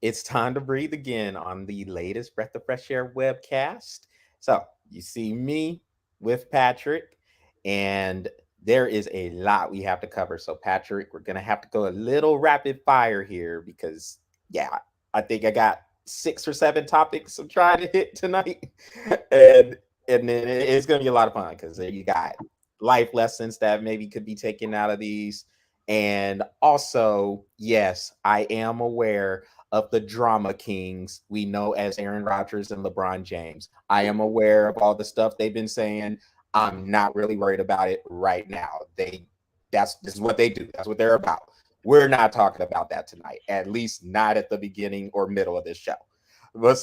It's time to breathe again on the latest Breath of Fresh Air webcast. So, you see me with Patrick, and there is a lot we have to cover. So, Patrick, we're going to have to go a little rapid fire here because, yeah, I think I got 6 or 7 topics I'm trying to hit tonight. and and then it's going to be a lot of fun because you got life lessons that maybe could be taken out of these. And also, yes, I am aware of the drama kings we know as Aaron Rodgers and LeBron James. I am aware of all the stuff they've been saying. I'm not really worried about it right now. This is what they do. That's what they're about. We're not talking about that tonight, at least not at the beginning or middle of this show. But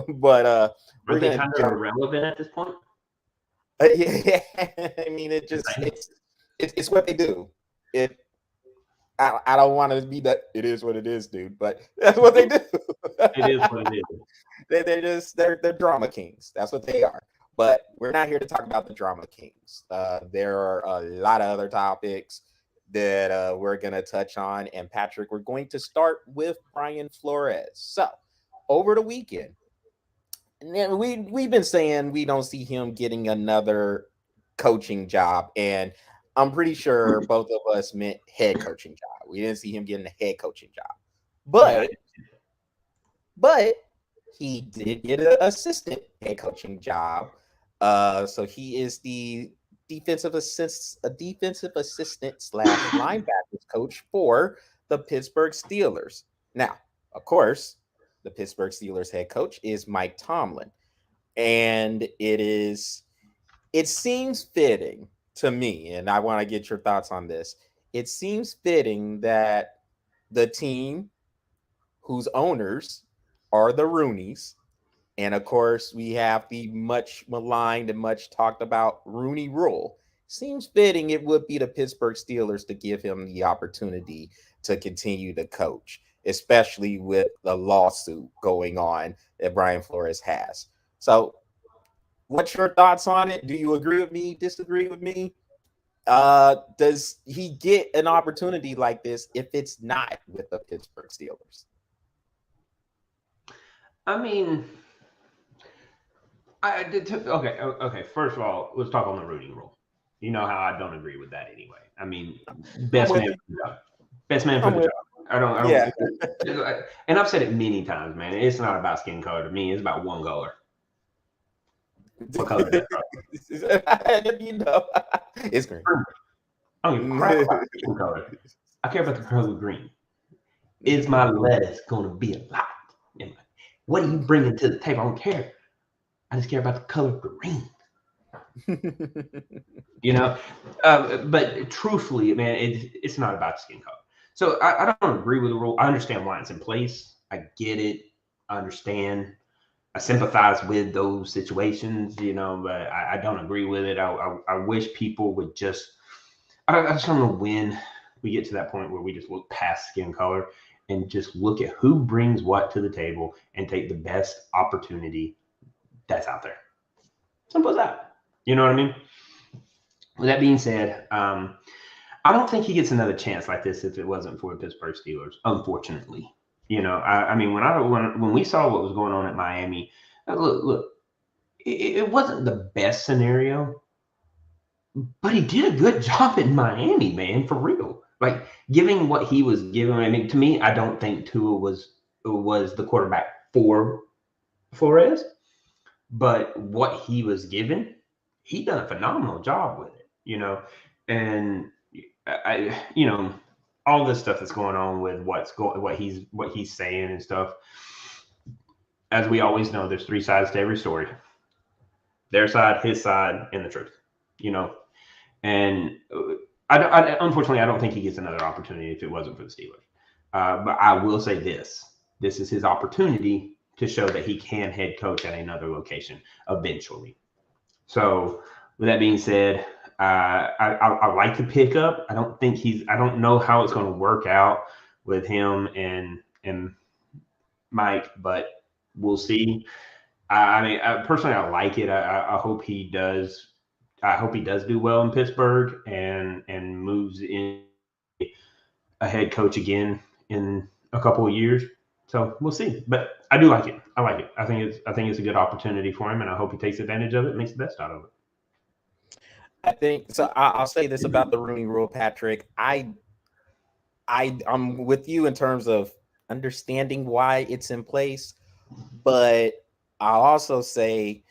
we're Aren't they gonna kind of jump. irrelevant at this point? Yeah, I mean, it's what they do. It I don't want to be that. It is what it is, dude. But that's what they do. It is what it is. They're drama kings. That's what they are. But we're not here to talk about the drama kings. There are a lot of other topics that we're gonna touch on. And Patrick, we're going to start with Brian Flores. So over the weekend, and then we've been saying we don't see him getting another coaching job, and I'm pretty sure both of us meant head coaching job. We didn't see him getting a head coaching job, Yeah. but he did get an assistant head coaching job. So he is the defensive assistant slash linebackers coach for the Pittsburgh Steelers. Now, of course, the Pittsburgh Steelers head coach is Mike Tomlin, and it seems fitting to me, and I want to get your thoughts on this. It seems fitting that the team whose owners are the Rooneys, and of course, we have the much maligned and much talked about Rooney Rule. Seems fitting it would be the Pittsburgh Steelers to give him the opportunity to continue to coach, especially with the lawsuit going on that Brian Flores has. So, what's your thoughts on it? Do you agree with me? Disagree with me? Does he get an opportunity like this if it's not with the Pittsburgh Steelers? I mean, I did. Okay. First of all, let's talk on the Rooney Rule. You know how I don't agree with that anyway. I mean, I'm best with man you. for the job. Best man for I'm the with job. I don't. Yeah. And I've said it many times, man. It's not about skin color to me. It's about one color. What color is that? You know, it's green. I don't give a crap about the skin color. I care about the color green. Is my lettuce going to be alive? What are you bringing to the table? I don't care. I just care about the color green. But truthfully, man, it's not about skin color. So I don't agree with the rule. I understand why it's in place. I get it. I understand. I sympathize with those situations, but I don't agree with it. I wish people would just. I just don't know when we get to that point where we just look past skin color and just look at who brings what to the table and take the best opportunity that's out there. Simple as that. You know what I mean? With that being said, I don't think he gets another chance like this if it wasn't for the Pittsburgh Steelers, unfortunately. I mean, when we saw what was going on at Miami, look, it wasn't the best scenario, but he did a good job in Miami, man, for real. Like, giving what he was given, I mean, to me, I don't think Tua was the quarterback for Flores, but what he was given, he done a phenomenal job with it, and all this stuff that's going on with what he's saying and stuff. As we always know, there's 3 sides to every story: their side, his side, and the truth. And unfortunately, I don't think he gets another opportunity if it wasn't for the Steelers. But I will say this is his opportunity to show that he can head coach at another location eventually. So with that being said, I like the pickup. I don't know how it's going to work out with him and Mike, but we'll see. I mean, personally, I like it. I hope he does. I hope he does do well in Pittsburgh and moves in a head coach again in a couple of years. So we'll see. But I do like it. I like it. I think it's a good opportunity for him, and I hope he takes advantage of it and makes the best out of it. I think so. I'll say this about the Rooney Rule, Patrick. I'm with you in terms of understanding why it's in place, but I'll also say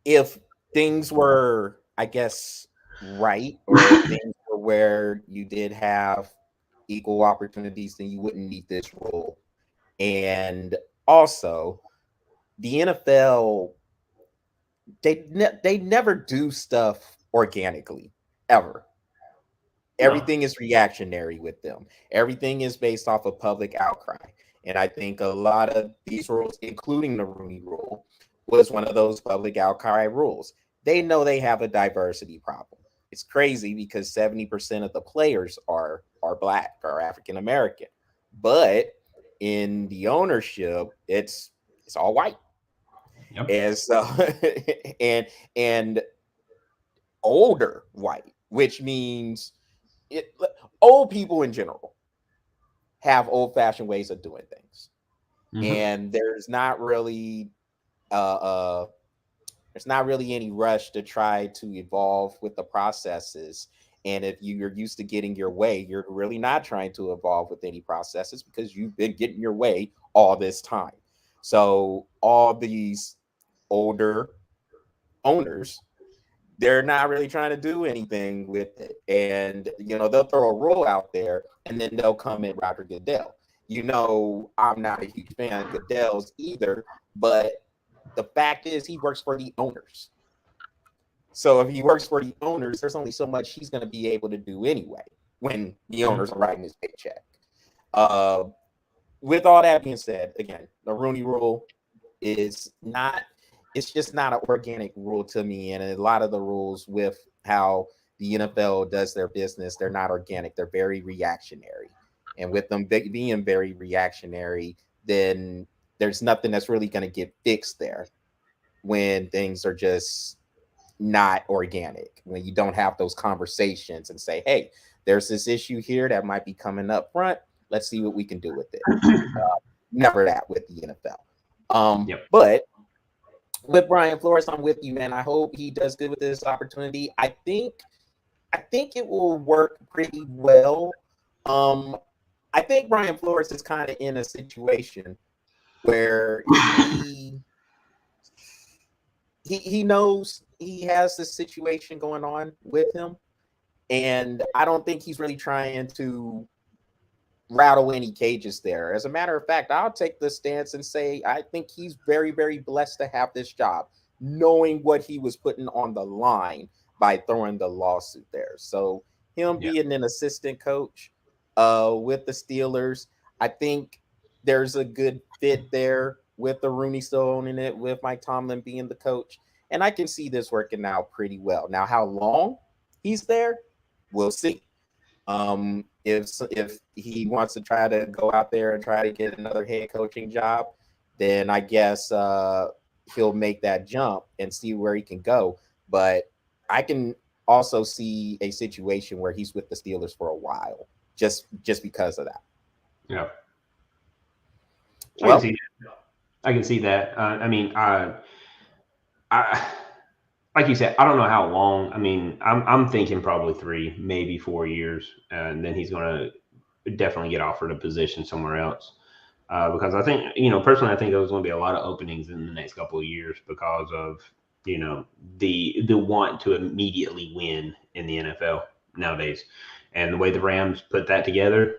if things were, I guess, right, or if things were where you did have equal opportunities, then you wouldn't need this rule. And also, the NFL, they never do stuff organically ever. No. Everything is reactionary with them. Everything is based off of public outcry. And I think a lot of these rules, including the Rooney Rule, was one of those public outcry rules. They know they have a diversity problem. It's crazy because 70% of the players are black or African American. But in the ownership, it's all white. Yep. And so and older white, which means it, old people in general have old-fashioned ways of doing things, Mm-hmm. and uh, uh, there's not really any rush to try to evolve with the processes. And if you're used to getting your way, you're really not trying to evolve with any processes because you've been getting your way all this time. So all these older owners, they're not really trying to do anything with it. And, they'll throw a rule out there and then they'll come in Roger Goodell. I'm not a huge fan of Goodell's either, but the fact is he works for the owners. So if he works for the owners, there's only so much he's going to be able to do anyway when the owners are writing his paycheck. Uh, with all that being said, again, the Rooney Rule is not, it's just not an organic rule to me. And a lot of the rules with how the NFL does their business, they're not organic. They're very reactionary. And with them being very reactionary, then there's nothing that's really going to get fixed there when things are just not organic, when you don't have those conversations and say, hey, there's this issue here that might be coming up front. Let's see what we can do with it. Never that with the NFL. Yep. But with Brian Flores, I'm with you, man. I hope he does good with this opportunity. I think it will work pretty well. I think Brian Flores is kind of in a situation where he knows he has this situation going on with him, and I don't think he's really trying to rattle any cages there. As a matter of fact, I'll take the stance and say I think he's very, very blessed to have this job, knowing what he was putting on the line by throwing the lawsuit there. So him being an assistant coach with the Steelers, I think there's a good fit there with the Rooney still owning it, with Mike Tomlin being the coach. And I can see this working out pretty well. Now, how long he's there, we'll see. If he wants to try to go out there and try to get another head coaching job, then I guess he'll make that jump and see where he can go. But I can also see a situation where he's with the Steelers for a while, just because of that. Yeah. Well, I can see that. I mean, I like you said, I don't know how long. I mean, I'm thinking probably 3, maybe 4 years, and then he's going to definitely get offered a position somewhere else. Because I think, personally, I think there's going to be a lot of openings in the next couple of years because of, the want to immediately win in the NFL nowadays, and the way the Rams put that together.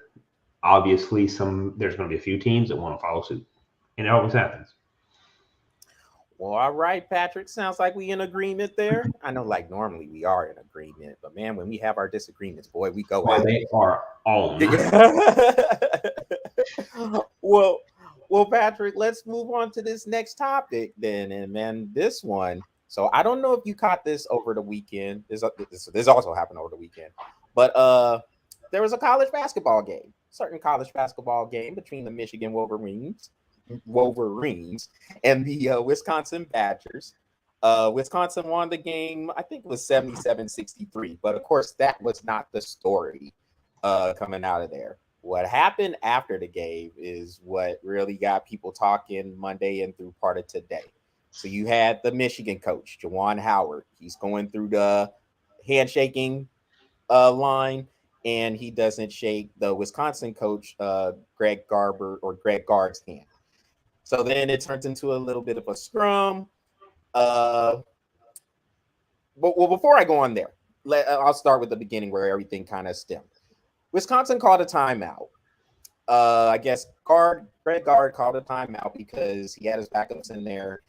Obviously, there's going to be a few teams that want to follow suit, and it always happens. Well, all right, Patrick. Sounds like we in agreement there. I know, like normally we are in agreement, but man, when we have our disagreements, boy, we go at they are on. Well, Patrick, let's move on to this next topic then. And man, this one. So I don't know if you caught this over the weekend. This also happened over the weekend, but there was a college basketball game, certain college basketball game between the Michigan Wolverines and the Wisconsin Badgers. Wisconsin won the game, I think it was 77-63, but of course that was not the story coming out of there. What happened after the game is what really got people talking Monday and through part of today. So you had the Michigan coach, Juwan Howard. He's going through the handshaking line, and he doesn't shake the Wisconsin coach, Greg Gard's hand. So then it turns into a little bit of a scrum. But before I go on there, I'll start with the beginning where everything kind of stemmed. Wisconsin called a timeout. I guess Greg Gard called a timeout because he had his backups in there.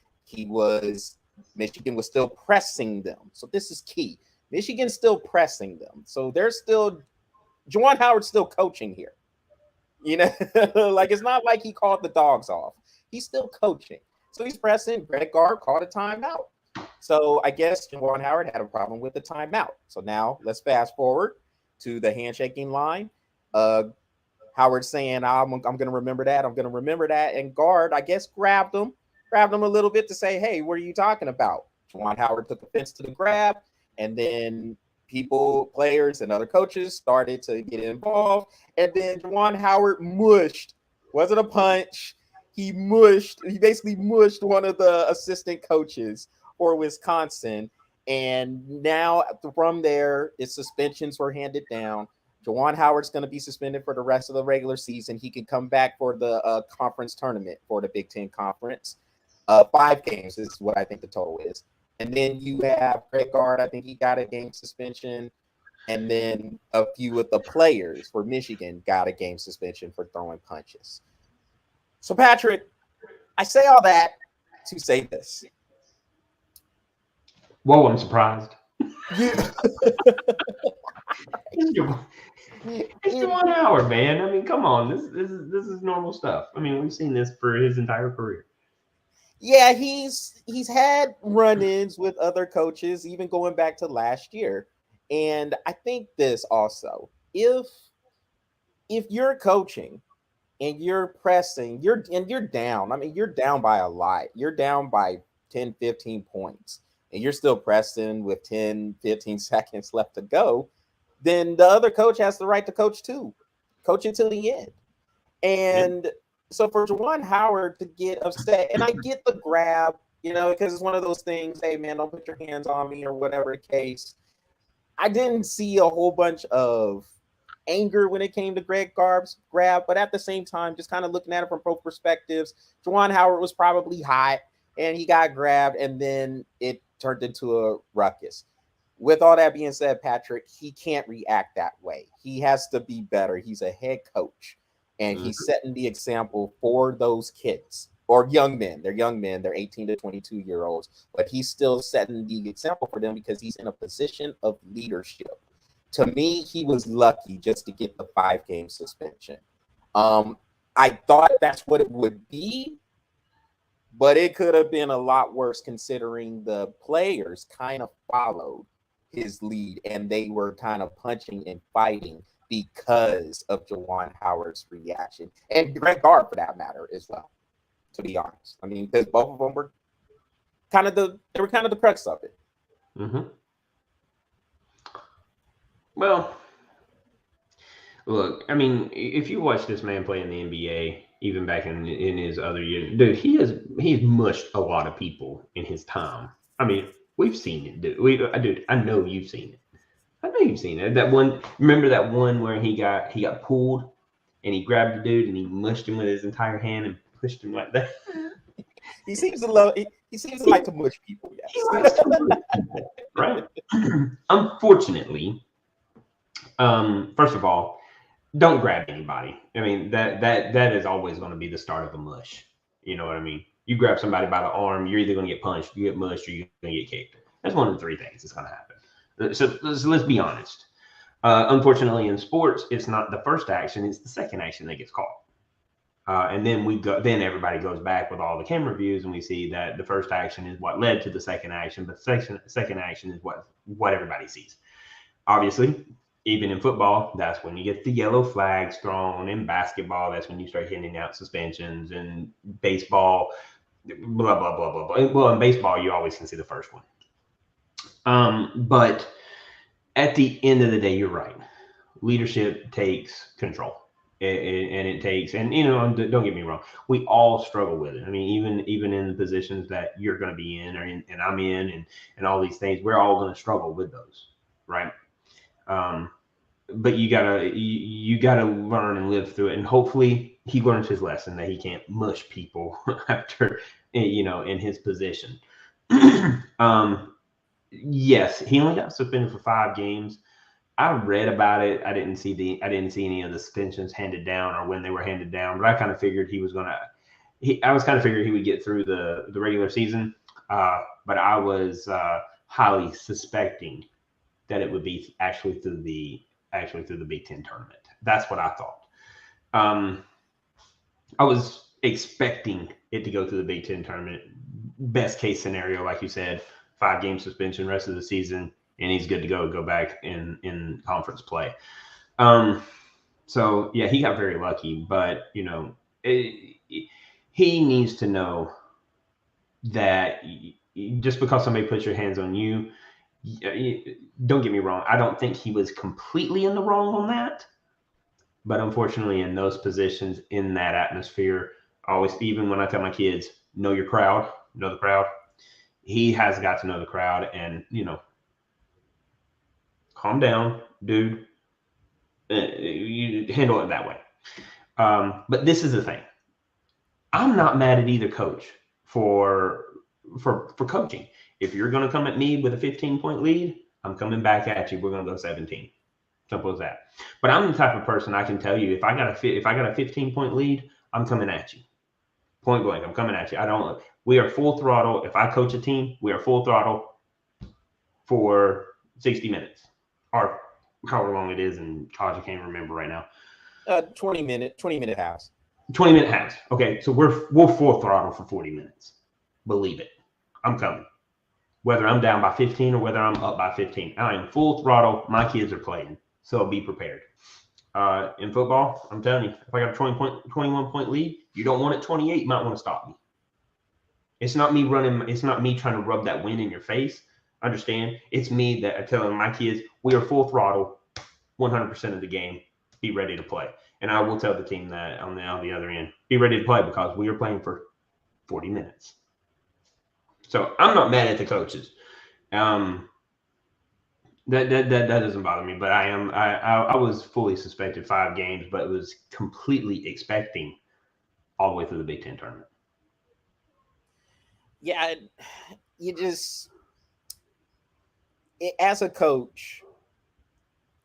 Michigan was still pressing them. So this is key. Michigan's still pressing them. So Juwan Howard's still coaching here. Like it's not like he called the dogs off. He's still coaching. So he's pressing. Greg Gard called a timeout. So I guess Juwan Howard had a problem with the timeout. So now let's fast forward to the handshaking line. Howard saying, I'm going to remember that. I'm going to remember that. And Gard, I guess, grabbed him a little bit to say, hey, what are you talking about? Juwan Howard took offense to the grab. And then players and other coaches started to get involved. And then Juwan Howard mushed. Wasn't a punch. He basically mushed one of the assistant coaches for Wisconsin. And now from there, its suspensions were handed down. Juwan Howard's going to be suspended for the rest of the regular season. He can come back for the conference tournament for the Big Ten Conference. 5 games is what I think the total is. And then you have Greg Gard. I think he got a game suspension. And then a few of the players for Michigan got a game suspension for throwing punches. So, Patrick, I say all that to say this. Whoa, I'm surprised. Yeah. It's Juwan Howard, man. I mean, come on. This is normal stuff. I mean, we've seen this for his entire career. Yeah, he's had run-ins with other coaches, even going back to last year. And I think this also, if you're coaching and you're pressing, you're down. I mean, you're down by a lot. You're down by 10, 15 points, and you're still pressing with 10, 15 seconds left to go, then the other coach has the right to coach too. Coach until the end. And so for Juwan Howard to get upset, and I get the grab, because it's one of those things, hey, man, don't put your hands on me or whatever the case. I didn't see a whole bunch of anger when it came to Greg Gard's grab, but at the same time, just kind of looking at it from both perspectives, Juwan Howard was probably hot, and he got grabbed, and then it turned into a ruckus. With all that being said, Patrick, he can't react that way. He has to be better. He's a head coach. And he's setting the example for those kids or young men. They're young men. They're 18 to 22-year-olds. But he's still setting the example for them because he's in a position of leadership. To me, he was lucky just to get the 5-game suspension. I thought that's what it would be, but it could have been a lot worse considering the players kind of followed his lead and they were kind of punching and fighting because of Juwan Howard's reaction, and Greg Gard for that matter as well, to be honest. I mean, because both of them were kind of the crux of it. Mm-hmm. Well, look, I mean, if you watch this man play in the NBA, even back in his other years, dude, he's mushed a lot of people in his time. I mean, we've seen it, dude. I know you've seen it. I know you've seen it. Remember that one where he got pulled and he grabbed the dude and he mushed him with his entire hand and pushed him like that. He seems to like to mush people. Yes. He likes to mush people, right? Unfortunately, first of all, don't grab anybody. I mean, that is always going to be the start of a mush. You know what I mean? You grab somebody by the arm, you're either going to get punched, you get mushed, or you're going to get kicked. That's one of the 3 things that's going to happen. So let's be honest. Unfortunately, in sports, it's not the first action; it's the second action that gets caught. And then then everybody goes back with all the camera views, and we see that the first action is what led to the second action, but the second action is what everybody sees. Obviously, even in football, that's when you get the yellow flags thrown. In basketball, that's when you start handing out suspensions. In baseball, blah blah blah blah blah. Well, in baseball, you always can see the first one. But at the end of the day, you're right. Leadership takes control. And it takes, and don't get me wrong, we all struggle with it. I mean, even in the positions that you're going to be in, and I'm in, and all these things, we're all going to struggle with those, right? But you gotta learn and live through it, and hopefully he learns his lesson that he can't mush people after in his position. Yes, he only got suspended for 5 games. I read about it. I didn't see any of the suspensions handed down or when they were handed down, but I kind of figured he was figuring he would get through the regular season. But I was highly suspecting that it would be actually through the Big Ten tournament. That's what I thought. I was expecting it to go through the Big Ten tournament. Best case scenario, like you said, 5-game suspension, rest of the season, and he's good to go back in conference play. So yeah, he got very lucky, but he needs to know that just because somebody puts your hands on you, don't get me wrong, I don't think he was completely in the wrong on that, but unfortunately in those positions, in that atmosphere, always, even when I tell my kids, know your crowd, know the crowd, he has got to know the crowd and calm down, dude. You handle it that way. But this is the thing. I'm not mad at either coach for coaching. If you're going to come at me with a 15-point lead, I'm coming back at you. We're going to go 17. Simple as that. But I'm the type of person, I can tell you, if I got a 15-point lead, I'm coming at you. Point blank, I'm coming at you. We are full throttle. If I coach a team, we are full throttle for 60 minutes. Or however long it is in college, I can't remember right now. 20-minute halves. 20-minute halves. Okay, so we're full throttle for 40 minutes. Believe it. I'm coming. Whether I'm down by 15 or whether I'm up by 15. I am full throttle. My kids are playing, so be prepared. In football, I'm telling you, if I got a 21-point lead, you don't want it 28, you might want to stop me. It's not me running. It's not me trying to rub that wind in your face. Understand? It's me that I'm telling my kids, we are full throttle 100% of the game. Be ready to play. And I will tell the team that on the other end, be ready to play because we are playing for 40 minutes. So I'm not mad at the coaches. That doesn't bother me, but I was fully suspected 5 games, but it was completely expecting all the way through the Big Ten tournament. Yeah, you just, as a coach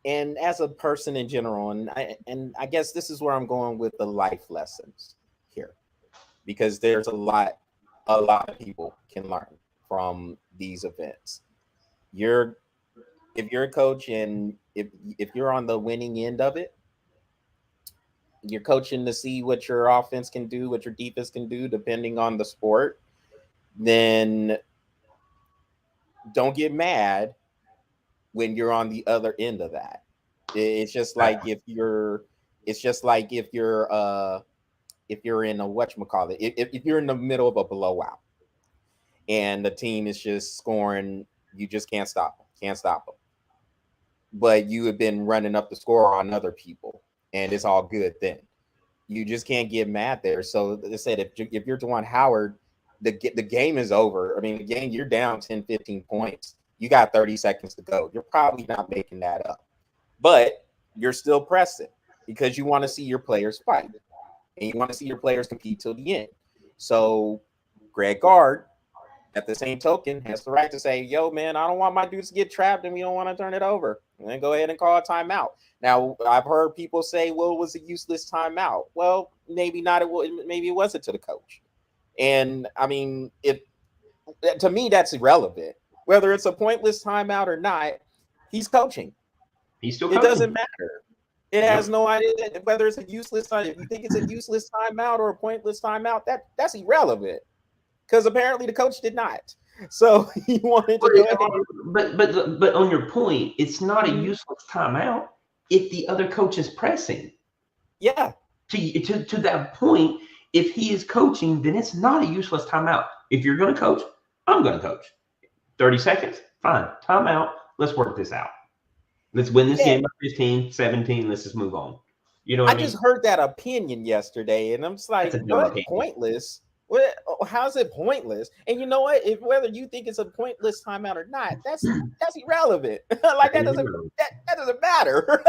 and as a person in general, and I guess this is where I'm going with the life lessons here, because there's a lot of people can learn from these events. If you're a coach and if you're on the winning end of it, you're coaching to see what your offense can do, what your defense can do, depending on the sport, then don't get mad when you're on the other end of that. It's just like if you're in a whatchamacallit, if you're in the middle of a blowout and the team is just scoring, you just can't stop them. But you have been running up the score on other people, and it's all good then. You just can't get mad there. So as I said, if you're Juwan Howard, the game is over. I mean, the game, you're down 10, 15 points. You got 30 seconds to go. You're probably not making that up. But you're still pressing because you want to see your players fight. And you want to see your players compete till the end. So Greg Gard, at the same token, has the right to say, yo, man, I don't want my dudes to get trapped and we don't want to turn it over. And then go ahead and call a timeout. Now, I've heard people say, well, it was a useless timeout. Well, maybe not. Maybe it wasn't to the coach. And, I mean, to me, that's irrelevant. Whether it's a pointless timeout or not, he's coaching. He's still coaching. It doesn't matter. It has no idea whether it's a useless time. If you think it's a useless timeout or a pointless timeout, that's irrelevant. Because apparently the coach did not. So he wanted to go ahead. But on your point, it's not a useless timeout if the other coach is pressing. Yeah. To that point, if he is coaching, then it's not a useless timeout. If you're going to coach, I'm going to coach. 30 seconds, fine. Timeout. Let's work this out. Let's win this game by 15, 17. Let's just move on. You know what I I mean? just heard that opinion yesterday, and I'm just That's like, a dumb what? opinion. Pointless? What? How's it pointless? And you know what? If whether you think it's a pointless timeout or not, that's irrelevant. Like That is irrelevant. that doesn't matter.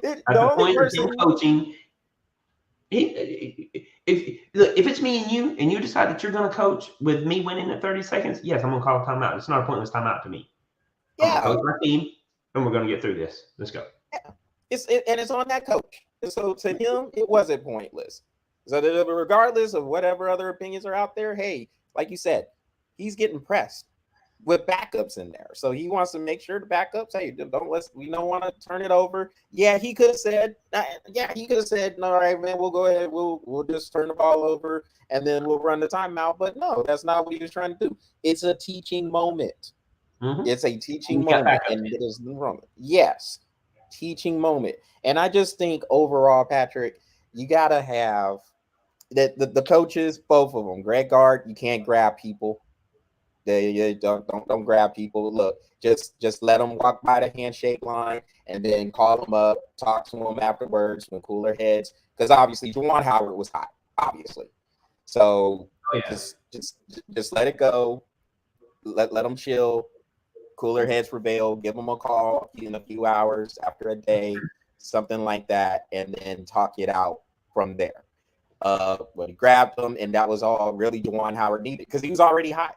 At The the only point of him person, coaching, if it's me and you decide that you're going to coach with me winning at 30 seconds, yes, I'm going to call a timeout. It's not a pointless timeout to me. I'm going to yeah, coach my team, and we're going to get through this. Let's go. yeah. And it's on that coach. So to him, it wasn't pointless. So regardless of whatever other opinions are out there, hey, like you said, he's getting pressed with backups in there. So he wants to make sure the backups, hey, we don't want to turn it over. Yeah, he could have said, no, all right, man, we'll go ahead, we'll just turn the ball over and then we'll run the timeout. But no, that's not what he was trying to do. It's a teaching moment. Mm-hmm. It's a teaching moment, and it is wrong. Yes, teaching moment. And I just think overall, Patrick, you gotta have the coaches, both of them. Greg Gard, you can't grab people. They don't grab people. Look, just let them walk by the handshake line, and then call them up, talk to them afterwards when cooler heads. Because obviously, Juwan Howard was hot, obviously. So just let it go. Let them chill. Cooler heads prevail. Give them a call in a few hours after a day, something like that, and then talk it out from there. But he grabbed him, and that was all really Juwan Howard needed because he was already hot.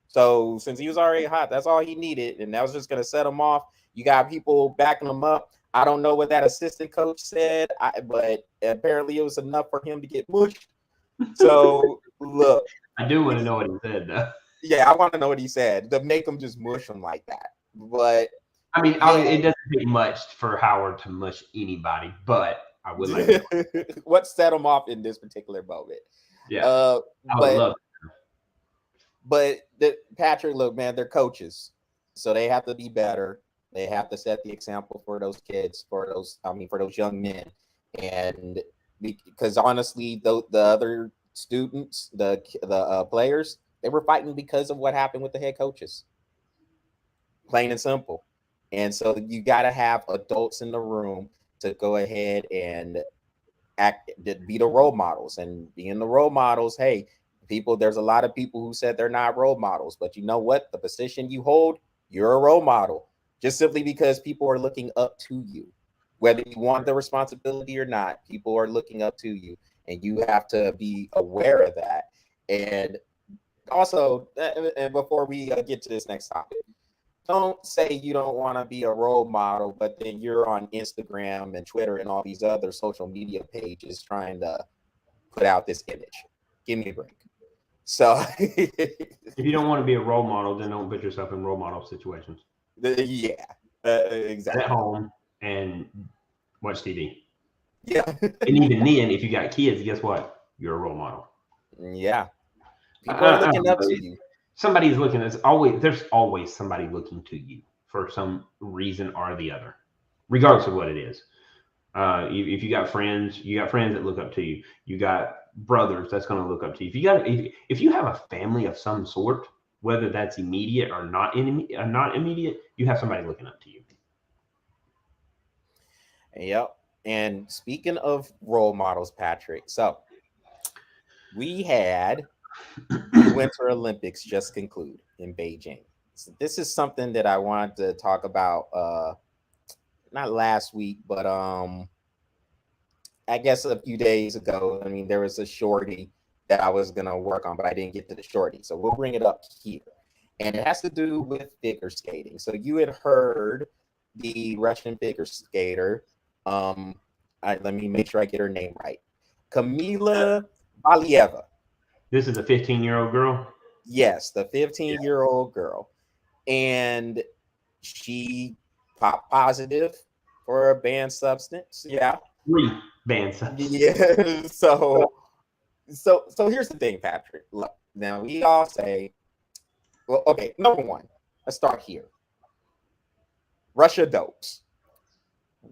So since he was already hot, that's all he needed, and that was just going to set him off. You got people backing him up. I don't know what that assistant coach said, but apparently it was enough for him to get mushed. So look, I do want to know what he said, though. Yeah, I want to know what he said to make him just mush him like that. But I mean, yeah. it doesn't take much for Howard to mush anybody, but I would like to know. What set him off in this particular moment? Yeah, I would love. But Patrick, look, man, they're coaches, so they have to be better. They have to set the example for those kids, for those young men, and because honestly, the other students, the players, they were fighting because of what happened with the head coaches. Plain and simple. And so you got to have adults in the room to go ahead and be the role models, and being the role models. Hey, there's a lot of people who said they're not role models, but you know what? The position you hold, you're a role model, just simply because people are looking up to you. Whether you want the responsibility or not, people are looking up to you, and you have to be aware of that. And also, and before we get to this next topic, don't say you don't want to be a role model, but then you're on Instagram and Twitter and all these other social media pages trying to put out this image. Give me a break. So if you don't want to be a role model, then don't put yourself in role model situations. Yeah, exactly. At home and watch TV. Yeah. And even then, if you got kids, guess what? You're a role model. Yeah. People are looking up to you. Somebody's looking. There's always somebody looking to you for some reason or the other, regardless of what it is. If you got friends that look up to you. You got brothers that's going to look up to you. If you have a family of some sort, whether that's immediate or not immediate, you have somebody looking up to you. Yep. And speaking of role models, Patrick, so we had the Winter Olympics just conclude in Beijing. So this is something that I wanted to talk about not last week, but I guess a few days ago. I mean, there was a shorty that I was gonna work on, but I didn't get to the shorty. So we'll bring it up here. And it has to do with figure skating. So you had heard the Russian figure skater. Let me make sure I get her name right. Kamila Valieva. This is a 15-year-old girl? Yes, the 15-year-old girl. And she popped positive for a banned substance. Yeah. 3 banned substances. Yeah. So here's the thing, Patrick. Look, now we all say, well, okay, number one, let's start here. Russia dopes.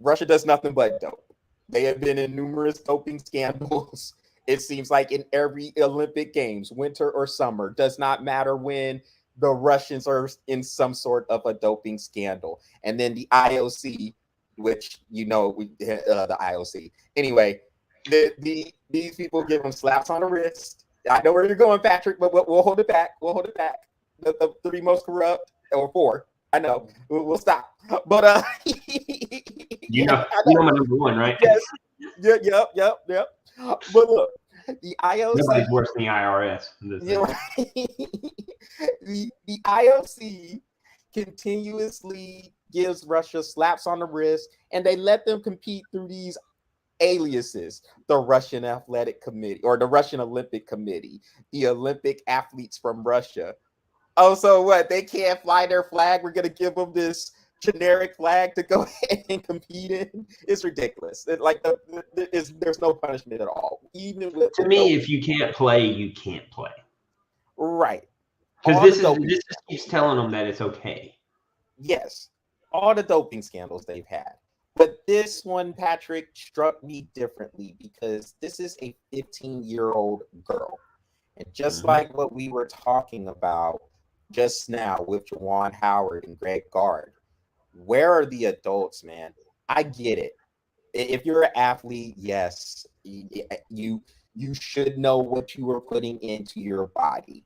Russia does nothing but dope. They have been in numerous doping scandals. It seems like in every Olympic Games, winter or summer, does not matter when the Russians are in some sort of a doping scandal. And then the IOC which the IOC. Anyway, these people give them slaps on the wrist. I know where you're going, Patrick, but we'll hold it back. We'll hold it back. The three most corrupt, or four. I know. We'll stop. But you know my number one, right? Yes. Yep. But look, the IOC. Nobody's worse than the IRS. The IOC continuously gives Russia slaps on the wrist, and they let them compete through these aliases: the Russian Athletic Committee, or the Russian Olympic Committee, the Olympic athletes from Russia. Oh, so what? They can't fly their flag? We're gonna give them this generic flag to go ahead and compete in? It's ridiculous. There's no punishment at all. Even with to me, if you can't play, you can't play. Right. Because this just keeps telling them that it's okay. Yes. All the doping scandals they've had. But this one, Patrick, struck me differently because this is a 15-year-old girl. And just like what we were talking about just now with Juwan Howard and Greg Gard, where are the adults, man? I get it. If you're an athlete, yes, you should know what you are putting into your body.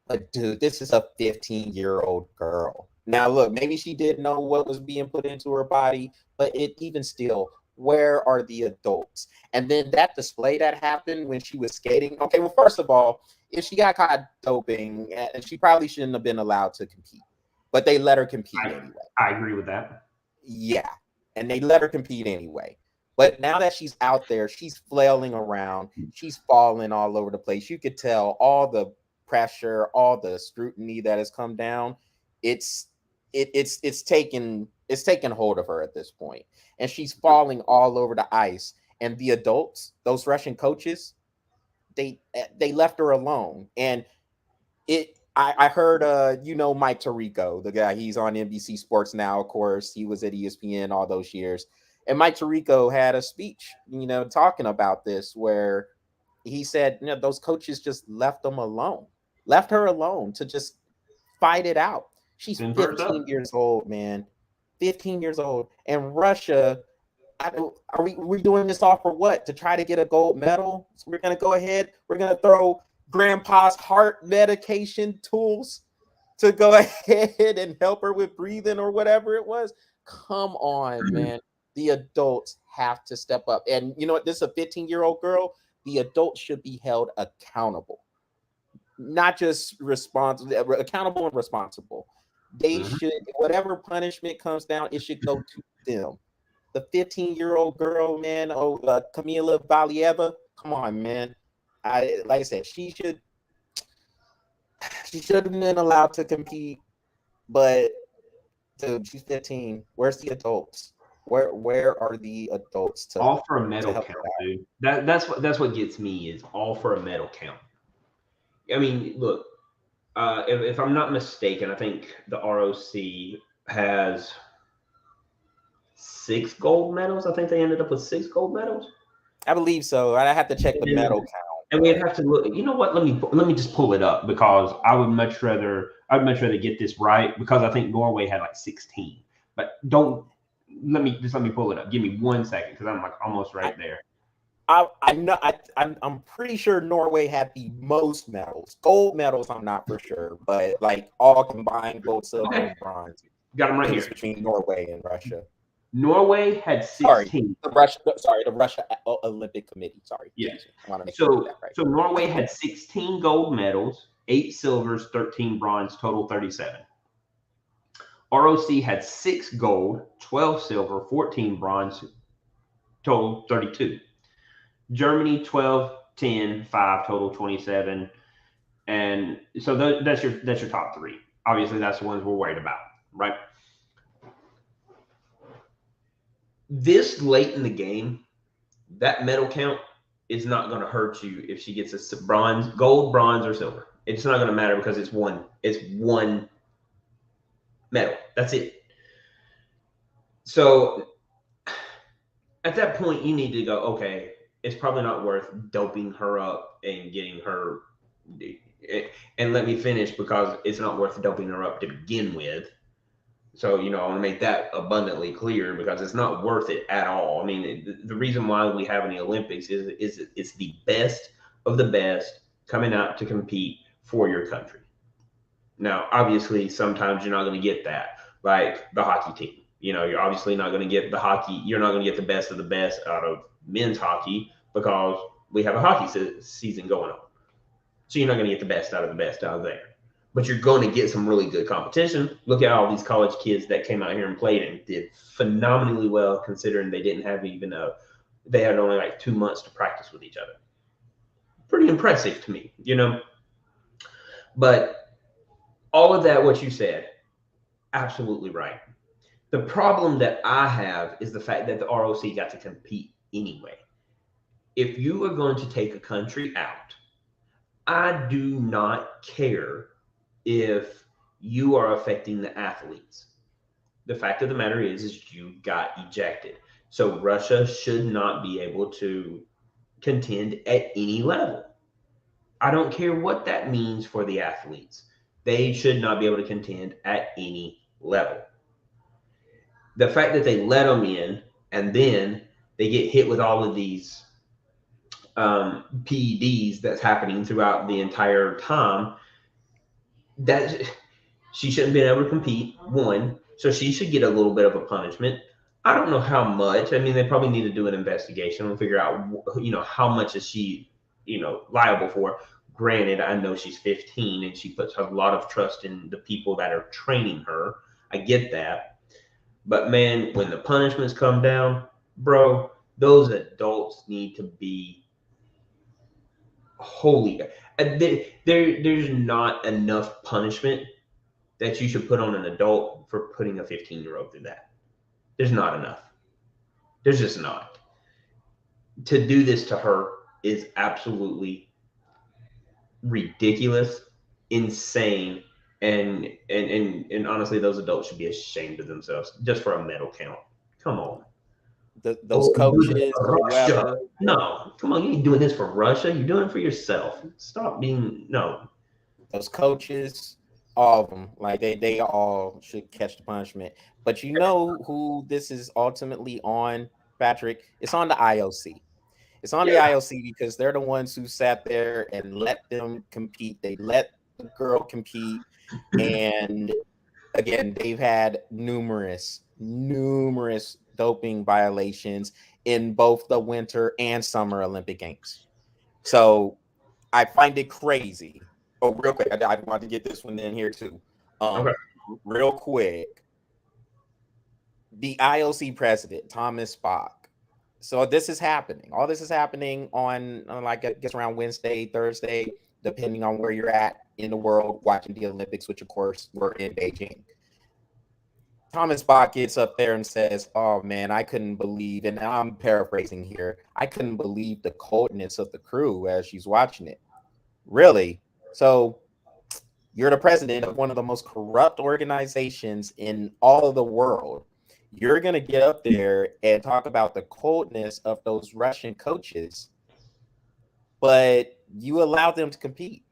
But dude, this is a 15-year-old girl. Now, look, maybe she didn't know what was being put into her body, but even still, where are the adults? And then that display that happened when she was skating. Okay, well, first of all, if she got caught doping, she probably shouldn't have been allowed to compete. But they let her compete anyway. I agree with that. Yeah, and they let her compete anyway. But now that she's out there, she's flailing around. She's falling all over the place. You could tell all the pressure, all the scrutiny that has come down. It's taken hold of her at this point, and she's falling all over the ice. And the adults, those Russian coaches, they left her alone. And I heard Mike Tirico, the guy, he's on NBC Sports now, of course. He was at ESPN all those years. And Mike Tirico had a speech, talking about this, where he said, those coaches just left her alone to just fight it out. She's 15 years old, man. 15 years old. And Russia, are we doing this all for what? To try to get a gold medal? So we're going to go ahead. We're going to throw grandpa's heart medication tools to go ahead and help her with breathing or whatever it was. Come on, man. The adults have to step up. And you know what? This is a 15-year-old girl. The adults should be held accountable. Not just accountable and responsible. They should, whatever punishment comes down, it should go to them. The 15-year-old girl, man, Kamila Valieva, come on, man. Like I said, she should have been allowed to compete, but dude, she's 15. Where's the adults? Where are the adults to all for a medal count, dude? That's what gets me is all for a medal count. I mean, look, if I'm not mistaken, I think the ROC has 6 gold medals. I think they ended up with 6 gold medals. I believe so. I have to check the medal count. And we'd have to look. You know what? Let me just pull it up, because I would much rather get this right, because I think Norway had like 16. But let me pull it up. Give me 1 second, because I'm like almost right there. I'm pretty sure Norway had the most medals. Gold medals, I'm not for sure, but like all combined, gold, silver, and bronze. Got them right here between Norway and Russia. Norway had 16. The Russia Olympic Committee. Sorry. Yes. So Norway had 16 gold medals, 8 silvers, 13 bronze, total 37. ROC had 6 gold, 12 silver, 14 bronze, total 32. Germany 12, 10, 5, total 27. And so that's your top 3. Obviously, that's the ones we're worried about, right? This late in the game, that medal count is not going to hurt you if she gets a gold, bronze, or silver. It's not going to matter, because it's one medal. That's it. So at that point, you need to go, okay, it's probably not worth doping her up and getting her. And let me finish, because it's not worth doping her up to begin with. So, I want to make that abundantly clear because it's not worth it at all. I mean, the reason why we have in the Olympics is it's the best of the best coming out to compete for your country. Now, obviously, sometimes you're not going to get that, like the hockey team. You're obviously not going to get the hockey. You're not going to get the best of the best out of men's hockey because we have a hockey season going on. So you're not going to get the best out of the best out of there. But you're going to get some really good competition. Look at all these college kids that came out here and played and did phenomenally well, considering they didn't have they had only like 2 months to practice with each other. Pretty impressive to me, But all of that, what you said, absolutely right. The problem that I have is the fact that the ROC got to compete anyway. If you are going to take a country out, I do not care if you are affecting the athletes. The fact of the matter is you got ejected. So Russia should not be able to contend at any level. I don't care what that means for the athletes. They should not be able to contend at any level. The fact that they let them in and then they get hit with all of these PEDs that's happening throughout the entire time, that she shouldn't be able to compete, one. So she should get a little bit of a punishment. I don't know how much. I mean, they probably need to do an investigation and figure out, how much is she, liable for. Granted, I know she's 15 and she puts a lot of trust in the people that are training her. I get that. But man, when the punishments come down, bro, those adults need to be holy. There's not enough punishment that you should put on an adult for putting a 15-year-old through that. There's not enough. There's just not. To do this to her is absolutely ridiculous, insane, and honestly, those adults should be ashamed of themselves just for a medal count. Come on. Those coaches, Russia. No, come on, you ain't doing this for Russia. You're doing it for yourself. Stop being Those coaches, all of them, like they all should catch the punishment. But you know who this is ultimately on, Patrick? It's on the IOC. It's on the IOC because they're the ones who sat there and let them compete. They let the girl compete. And again, they've had numerous doping violations in both the winter and summer Olympic Games. So I find it crazy. Oh, real quick, I want to get this one in here too. Okay. Real quick. The IOC president, Thomas Bach. So this is happening. All this is happening on like I guess around Wednesday, Thursday, depending on where you're at in the world watching the Olympics, which of course were in Beijing. Thomas Bach gets up there and says, "Oh man, I couldn't believe," and I'm paraphrasing here, "I couldn't believe the coldness of the crew as she's watching it." Really? So you're the president of one of the most corrupt organizations in all of the world. You're going to get up there and talk about the coldness of those Russian coaches, but you allowed them to compete.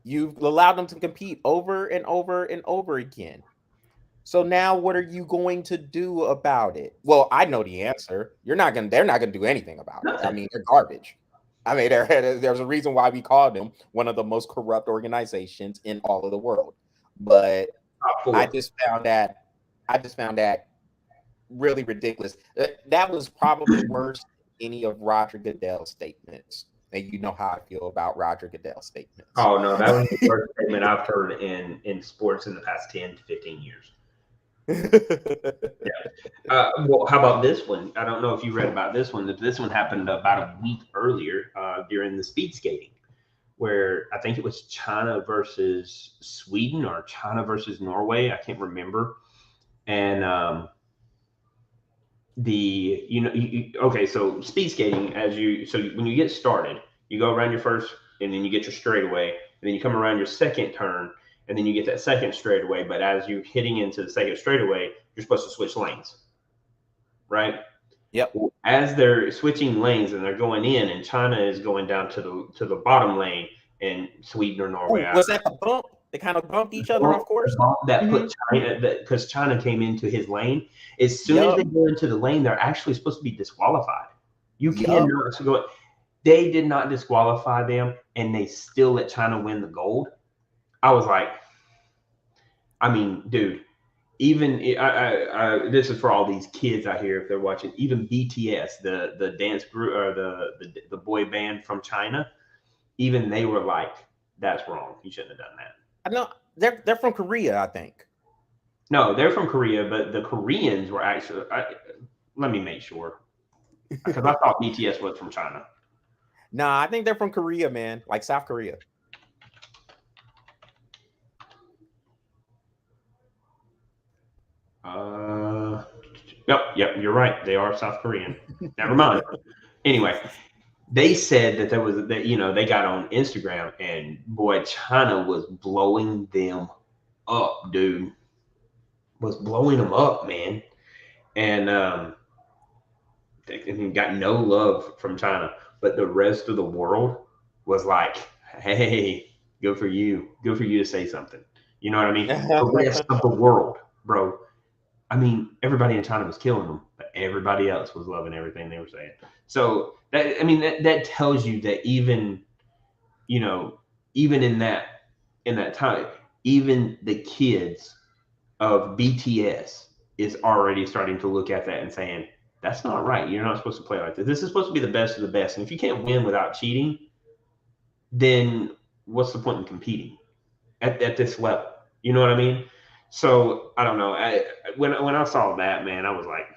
You've allowed them to compete over and over and over again. So now what are you going to do about it? Well, I know the answer. They're not going to do anything about it. I mean, they're garbage. I mean, there's a reason why we call them one of the most corrupt organizations in all of the world. But I just found that really ridiculous. That was probably worse than any of Roger Goodell's statements. And you know how I feel about Roger Goodell's statements. Oh no, that was the worst statement I've heard in sports in the past 10 to 15 years. Well, how about this one? I don't know if you read about this one. This one happened about a week earlier during the speed skating, where I think it was China versus Sweden or China versus Norway. I can't remember. And okay, so speed skating, when you get started, you go around your first, and then you get your straightaway, and then you come around your second turn, and then you get that second straightaway. But as you're hitting into the second straightaway, you're supposed to switch lanes, right? Yep. As they're switching lanes and they're going in, and China is going down to the bottom lane, and Sweden or Norway. Was that the bump? They kind of bumped each other, of course. That put China, because China came into his lane. As soon as they go into the lane, they're actually supposed to be disqualified. You cannot go. They did not disqualify them, and they still let China win the gold. I was like, I mean, dude, even this is for all these kids out here if they're watching. Even BTS, the dance group or the boy band from China, even they were like, "That's wrong. You shouldn't have done that." I know they're from Korea, I think. No, they're from Korea, but the Koreans were actually. Let me make sure, because I thought BTS was from China. Nah, I think they're from Korea, man, like South Korea. Yep, you're right. They are South Korean. Never mind. Anyway, they said that there was that they got on Instagram and boy, China was blowing them up, dude. Was blowing them up, man. And they got no love from China, but the rest of the world was like, "Hey, good for you. Good for you to say something." You know what I mean? The rest of the world, bro. I mean, everybody in China was killing them, but everybody else was loving everything they were saying. So that tells you that even in that time, even the kids of BTS is already starting to look at that and saying, that's not right. You're not supposed to play like this. This is supposed to be the best of the best. And if you can't win without cheating, then what's the point in competing at this level? You know what I mean? So I don't know. When I saw that, man, I was like,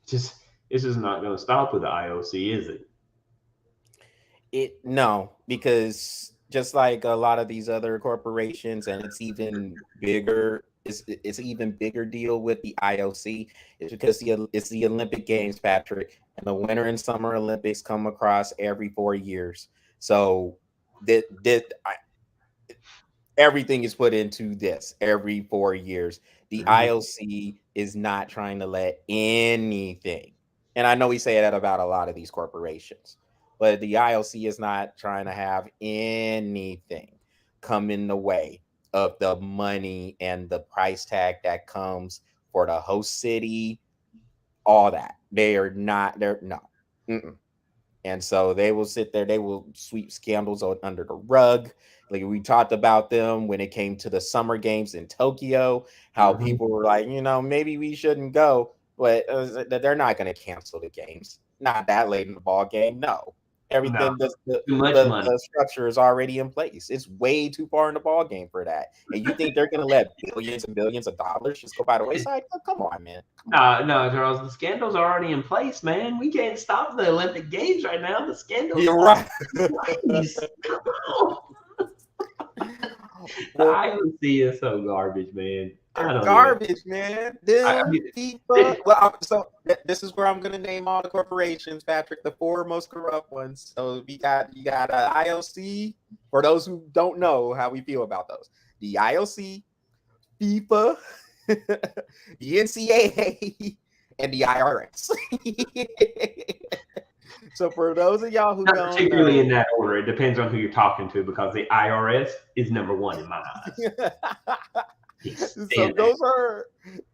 this is not going to stop with the IOC, is it? No, because just like a lot of these other corporations, and it's even bigger. It's an even bigger deal with the IOC. It's because it's the Olympic Games, Patrick, and the Winter and Summer Olympics come across every 4 years. So everything is put into this every 4 years. The IOC is not trying to let anything, and I know we say that about a lot of these corporations, but the IOC is not trying to have anything come in the way of the money and the price tag that comes for the host city, all that. They're no. Mm-mm. And so they will sit there, they will sweep scandals under the rug. Like we talked about them when it came to the summer games in Tokyo, how people were like, maybe we shouldn't go, but they're not going to cancel the games. Not that late in the ball game. No. Everything, the structure is already in place. It's way too far in the ball game for that. And you think they're going to let billions and billions of dollars just go by the wayside? Oh, come on, man. No, Charles, the scandals are already in place, man. We can't stop the Olympic Games right now. The scandals. You're right. The IOC is so garbage, man. Garbage, man. FIFA. So this is where I'm going to name all the corporations, Patrick, the 4 most corrupt ones. So you got IOC. For those who don't know how we feel about those, the IOC, FIFA, the NCAA, and the IRS. So for those of y'all who don't particularly in that order, it depends on who you're talking to, because the IRS is number 1 in my eyes. So those are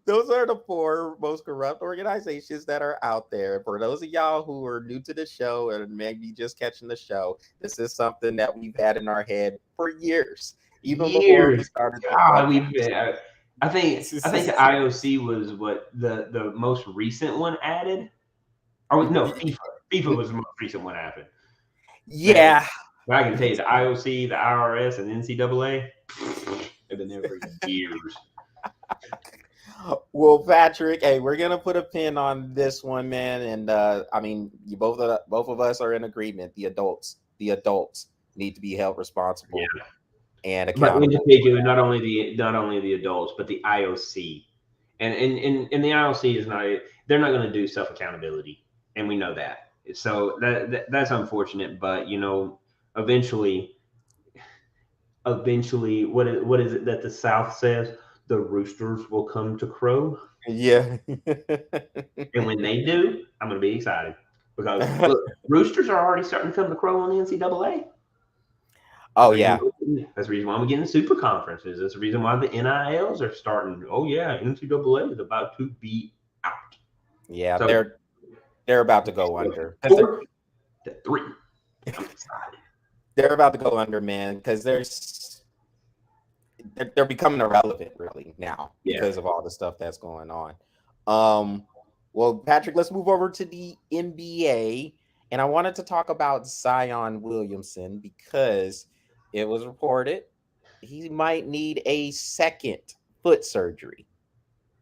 the 4 most corrupt organizations that are out there. For those of y'all who are new to the show and maybe just catching the show, this is something that we've had in our head for years, even before we started. I think the IOC was what the most recent one added. Or no, FIFA. FIFA was the most recent one added. Yeah. But I can tell you, the IOC, the IRS, and NCAA have been there for years. Well, Patrick, hey, we're gonna put a pin on this one, man. And I mean, both of us are in agreement. The adults need to be held responsible and accountable. But we do not only the adults, but the IOC, and the IOC is not. They're not going to do self accountability, and we know that. So that's unfortunate, but eventually, what is it that the South says? The roosters will come to crow. Yeah. And when they do, I'm going to be excited, because look, roosters are already starting to come to crow on the NCAA. Oh yeah. That's the reason why we're getting super conferences. That's the reason why the NILs are starting. Oh yeah, NCAA is about to be out. Yeah, So they're about to go under. 4 to 3. I'm excited. They're about to go under, man, because they're becoming irrelevant really now because of all the stuff that's going on. Well, Patrick, let's move over to the NBA, and I wanted to talk about Zion Williamson because it was reported he might need a second foot surgery.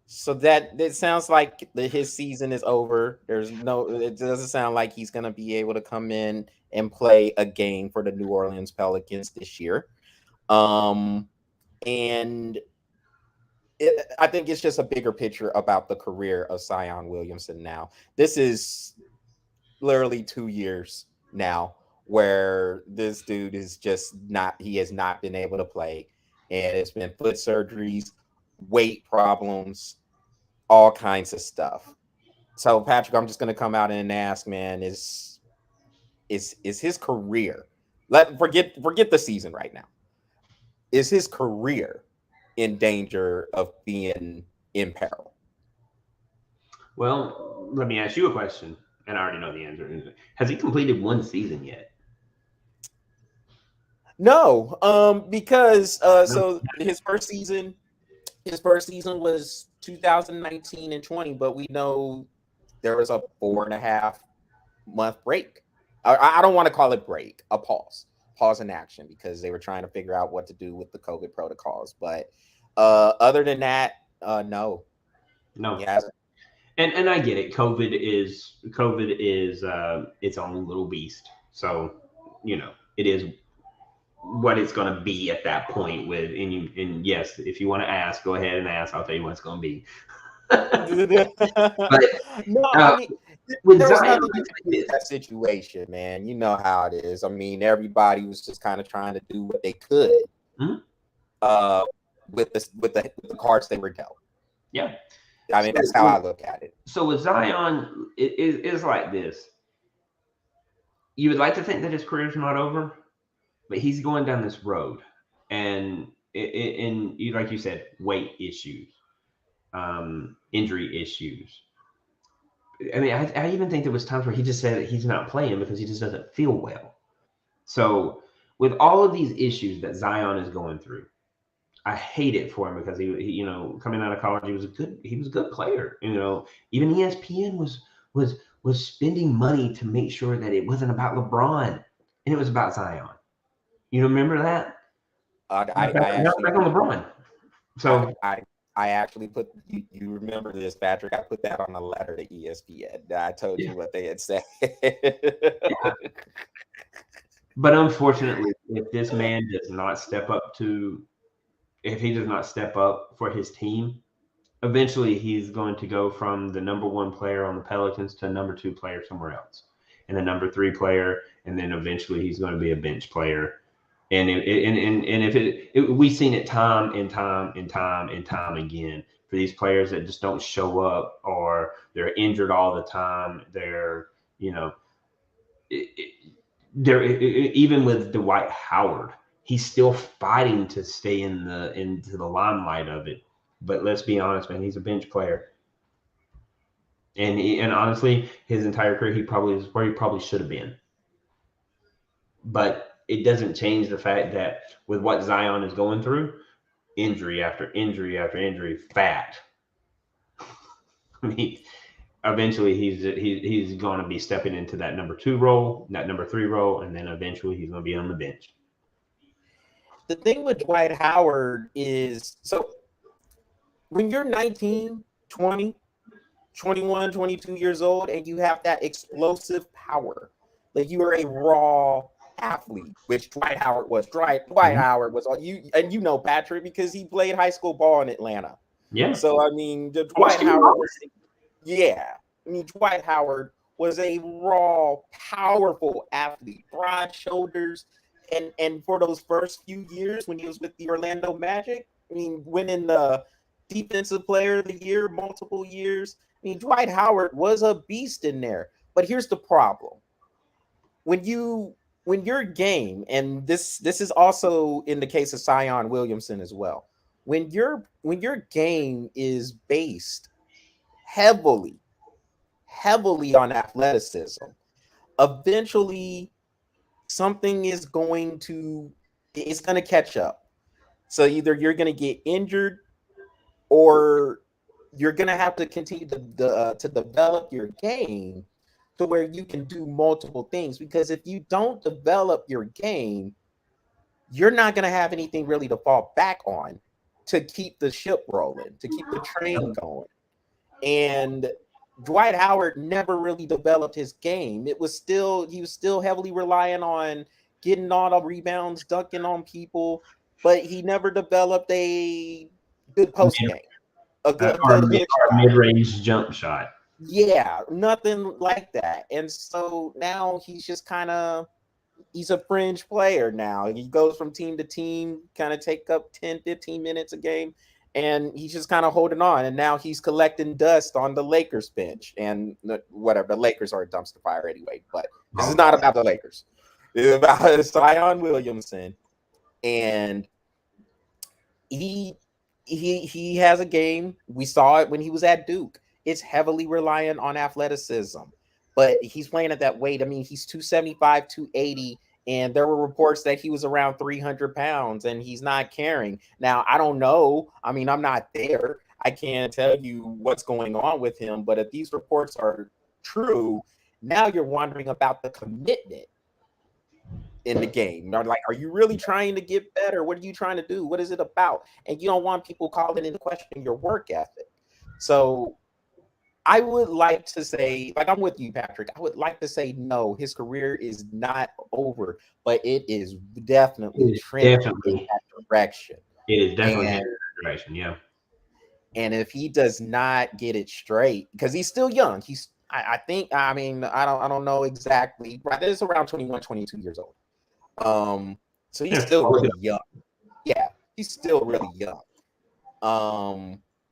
So that it sounds like his season is over. It doesn't sound like he's going to be able to come in and play a game for the New Orleans Pelicans this year. And I think it's just a bigger picture about the career of Zion Williamson now. This is literally 2 years now where this dude is just he has not been able to play. And it's been foot surgeries, weight problems, all kinds of stuff. So, Patrick, I'm just going to come out and ask, man, is his career, forget the season right now, is his career in danger of being in peril? Well, let me ask you a question, and I already know the answer. Has he completed one season yet? No, because so his first season was 2019 and 20, but we know there was a 4.5-month break. I don't want to call it break, a pause in action, because they were trying to figure out what to do with the COVID protocols. But other than that, no. He hasn't. And I get it. COVID is its own little beast. So, it is what it's going to be at that point with, and yes, if you want to ask, go ahead and ask. I'll tell you what it's going to be. But no, I mean, there was nothing you could do in that situation, man. You know how it is. I mean, everybody was just kind of trying to do what they could with the cards they were dealt. Yeah. I mean, that's how I look at it. So with Zion, it's like this. You would like to think that his career's not over, but he's going down this road. And like you said, weight issues, injury issues. I mean, I even think there was times where he just said that he's not playing because he just doesn't feel well. So with all of these issues that Zion is going through, I hate it for him because he coming out of college, he was a good player. Even ESPN was spending money to make sure that it wasn't about LeBron and it was about Zion. You remember that? I actually back on LeBron. So I actually put you remember this, Patrick? I put that on a letter to ESPN. I told you what they had said. Yeah. But unfortunately, if this man does not step up if he does not step up for his team, eventually he's going to go from the number 1 player on the Pelicans to number 2 player somewhere else, and the number 3 player, and then eventually he's going to be a bench player. And we've seen it time and time again for these players that just don't show up, or they're injured all the time. They're even with Dwight Howard, he's still fighting to stay into the limelight of it. But let's be honest, man, he's a bench player. And honestly, his entire career, he probably is where he probably should have been. But it doesn't change the fact that with what Zion is going through, injury after injury after injury, fat. I mean, eventually he's going to be stepping into that number 2 role, that number 3 role, and then eventually he's going to be on the bench. The thing with Dwight Howard is, so when you're 19, 20, 21, 22 years old, and you have that explosive power, like you are a raw athlete, which Dwight Howard was. Dwight Howard was Patrick, because he played high school ball in Atlanta. Yeah. So I mean, Dwight Howard was a raw, powerful athlete, broad shoulders, and for those first few years when he was with the Orlando Magic, I mean, winning the Defensive Player of the Year multiple years. I mean, Dwight Howard was a beast in there. But here's the problem: when you when your game, and this is also in the case of Zion Williamson as well, when your game is based heavily heavily on athleticism, eventually something is going to it's going to catch up. So either you're going to get injured, or you're going to have to continue to develop your game to where you can do multiple things. Because if you don't develop your game, you're not going to have anything really to fall back on to keep the ship rolling, to keep the train going. And Dwight Howard never really developed his game. He was still heavily relying on getting all the rebounds, dunking on people, but he never developed a good post game, a good hook shot. Mid-range jump shot. Yeah, nothing like that. And so now he's a fringe player now. He goes from team to team, kind of take up 10, 15 minutes a game, and he's just kind of holding on. And now he's collecting dust on the Lakers bench. And whatever, the Lakers are a dumpster fire anyway, but this is not about the Lakers. It's about Zion Williamson. And he has a game. We saw it when he was at Duke. It's heavily reliant on athleticism, but he's playing at that weight. I mean, he's 275, 280, and there were reports that he was around 300 pounds, and he's not carrying. Now, I don't know. I mean, I'm not there. I can't tell you what's going on with him, but if these reports are true, now you're wondering about the commitment in the game. Are you really trying to get better? What are you trying to do? What is it about? And you don't want people calling into question your work ethic. So I would like to say, like, I'm with you, Patrick. I would like to say no, his career is not over, but it is definitely trending in that direction. It is definitely in that direction, yeah. And if he does not get it straight, because he's still young, I think, I mean, I don't know exactly, right? It's around 21, 22 years old. So he's still really young. Yeah, he's still really young.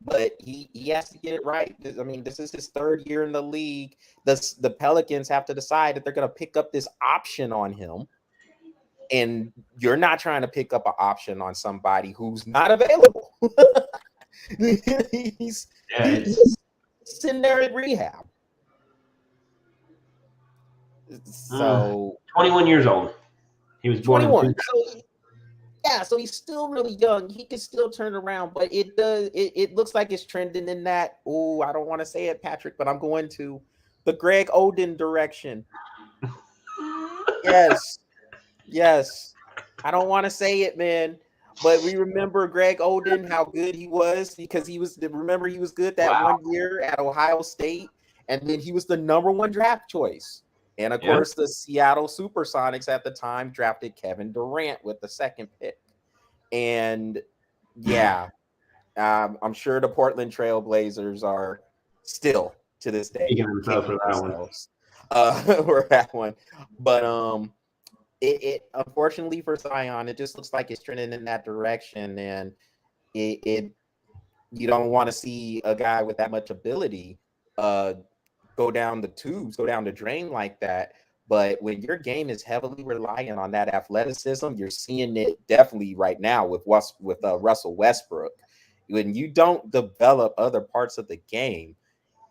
But he has to get it right. I mean, this is his third year in the league. The Pelicans have to decide if they're going to pick up this option on him. And you're not trying to pick up an option on somebody who's not available. he's sitting there at rehab. So 21 years old. He was born 21. So he's still really young. He can still turn around, but it looks like it's trending in that, I don't want to say it, Patrick, but I'm going to the Greg Oden direction. Yes. I don't want to say it, man. But we remember Greg Oden, how good he was, because he was good that 1 year at Ohio State, and then he was the number one draft choice. And of course, the Seattle Supersonics at the time drafted Kevin Durant with the second pick. And I'm sure the Portland Trailblazers are still to this day for that one. But it unfortunately for Zion, it just looks like it's trending in that direction, and it you don't want to see a guy with that much ability go down the tubes, go down the drain like that. But when your game is heavily reliant on that athleticism, you're seeing it definitely right now with Russell Westbrook. When you don't develop other parts of the game,